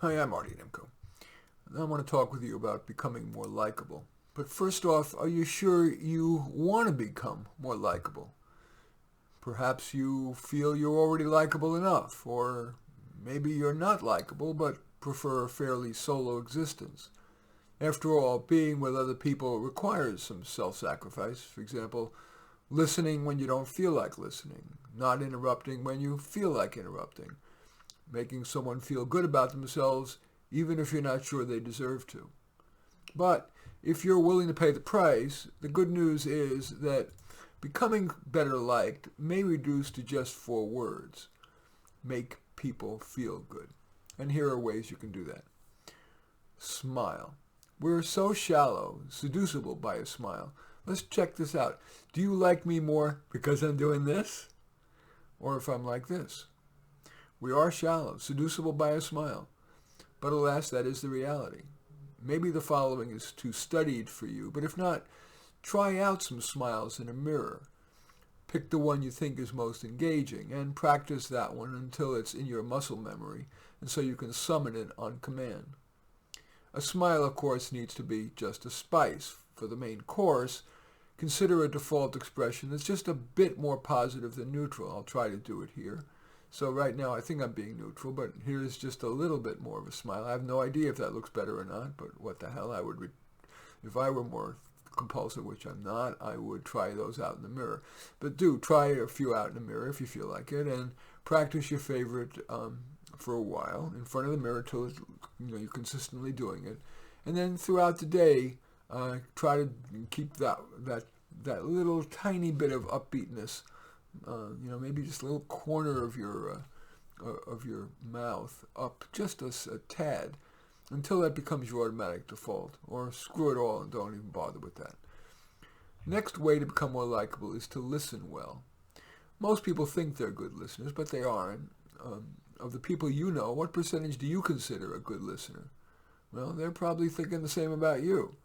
Hi, I'm Artie Nimco. And I want to talk with you about becoming more likable. But first off, are you sure you want to become more likable? Perhaps you feel you're already likable enough, or maybe you're not likable but prefer a fairly solo existence. After all, being with other people requires some self-sacrifice. For example, listening when you don't feel like listening, not interrupting when you feel like interrupting, making someone feel good about themselves even if you're not sure they deserve to. But if you're willing to pay the price, the good news is that becoming better liked may reduce to just 4 words. Make people feel good. And here are ways you can do that. Smile. We're so shallow, seducible by a smile. Let's check this out. Do you like me more because I'm doing this? Or if I'm like this? We are shallow, seducible by a smile. But alas, that is the reality. Maybe the following is too studied for you, but if not, try out some smiles in a mirror. Pick the one you think is most engaging and practice that one until it's in your muscle memory and so you can summon it on command. A smile, of course, needs to be just a spice. For the main course, consider a default expression that's just a bit more positive than neutral. I'll try to do it here. So right now I think I'm being neutral, but here's just a little bit more of a smile. I have no idea if that looks better or not, but what the hell, if I were more compulsive, which I'm not, I would try those out in the mirror. But do try a few out in the mirror if you feel like it, and practice your favorite for a while in front of the mirror till you're consistently doing it, and then throughout the day, try to keep that little tiny bit of upbeatness. Maybe just a little corner of your mouth up just a tad until that becomes your automatic default, or screw it all and don't even bother with that. Next way to become more likable is to listen well. Most people think they're good listeners, but they aren't. Of the people you know, what percentage do you consider a good listener? Well, they're probably thinking the same about you.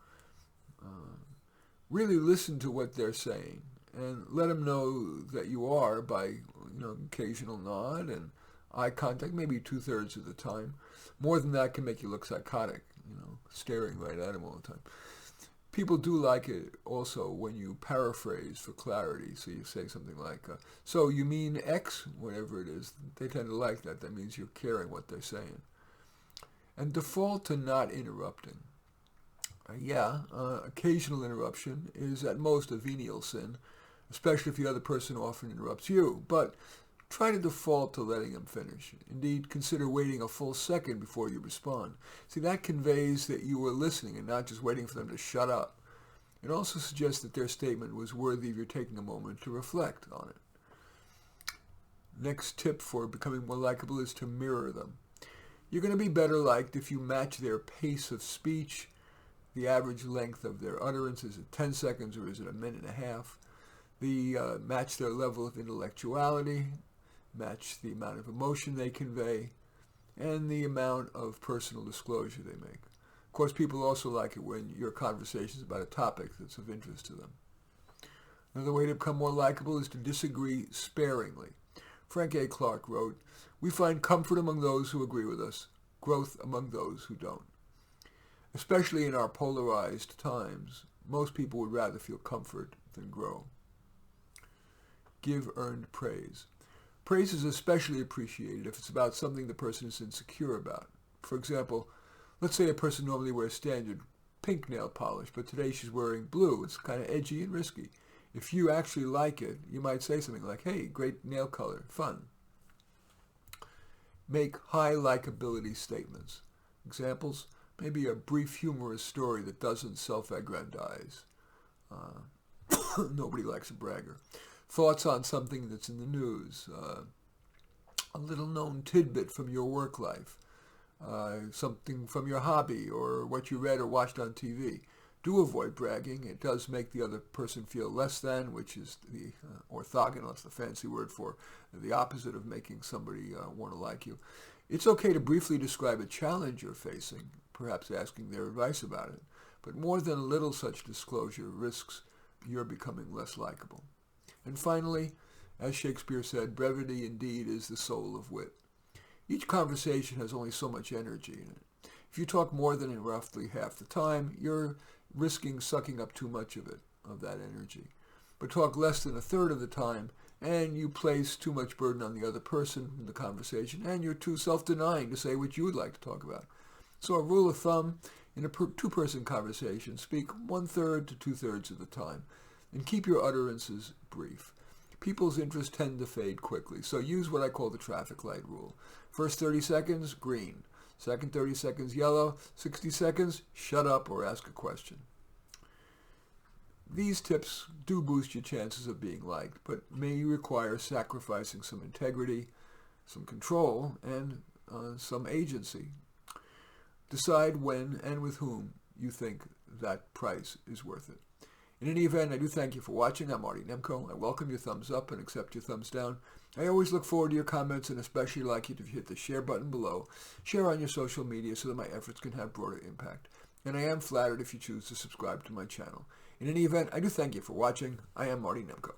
Really listen to what they're saying and let them know that you are by occasional nod and eye contact, maybe 2/3 of the time. More than that can make you look psychotic, staring right at them all the time. People do like it also when you paraphrase for clarity. So you say something like, so you mean X, whatever it is. They tend to like that. That means you're caring what they're saying. And default to not interrupting. Occasional interruption is at most a venial sin, especially if the other person often interrupts you. But try to default to letting them finish. Indeed, consider waiting a full second before you respond. See, that conveys that you were listening and not just waiting for them to shut up. It also suggests that their statement was worthy of your taking a moment to reflect on it. Next tip for becoming more likable is to mirror them. You're going to be better liked if you match their pace of speech. The average length of their utterance, is it 10 seconds or is it a minute and a half? Match their level of intellectuality, match the amount of emotion they convey, and the amount of personal disclosure they make. Of course, people also like it when your conversation is about a topic that's of interest to them. Another way to become more likable is to disagree sparingly. Frank A. Clark wrote, "We find comfort among those who agree with us, growth among those who don't." Especially in our polarized times, most people would rather feel comfort than grow. Give earned praise. Praise is especially appreciated if it's about something the person is insecure about. For example, let's say a person normally wears standard pink nail polish, but today she's wearing blue. It's kind of edgy and risky. If you actually like it, you might say something like, "Hey, great nail color, fun." Make high likability statements. Examples? Maybe a brief humorous story that doesn't self-aggrandize. Nobody likes a bragger. Thoughts on something that's in the news. A little known tidbit from your work life. Something from your hobby or what you read or watched on TV. Do avoid bragging. It does make the other person feel less than, which is the orthogonal, that's the fancy word for the opposite of making somebody want to like you. It's okay to briefly describe a challenge you're facing, perhaps asking their advice about it, but more than a little such disclosure risks your becoming less likable. And finally, as Shakespeare said, brevity indeed is the soul of wit. Each conversation has only so much energy in it. If you talk more than in roughly half the time, you're risking sucking up too much of that energy. But talk less than a third of the time, and you place too much burden on the other person in the conversation, and you're too self-denying to say what you would like to talk about. So a rule of thumb, in a two-person conversation, speak 1/3 to 2/3 of the time, and keep your utterances brief. People's interests tend to fade quickly, so use what I call the traffic light rule. First 30 seconds, green. Second 30 seconds, yellow. 60 seconds, shut up or ask a question. These tips do boost your chances of being liked, but may require sacrificing some integrity, some control, and some agency. Decide when and with whom you think that price is worth it. In any event, I do thank you for watching. I'm Marty Nemko. I welcome your thumbs up and accept your thumbs down. I always look forward to your comments and especially like it if you hit the share button below. Share on your social media so that my efforts can have broader impact. And I am flattered if you choose to subscribe to my channel. In any event, I do thank you for watching. I am Marty Nemko.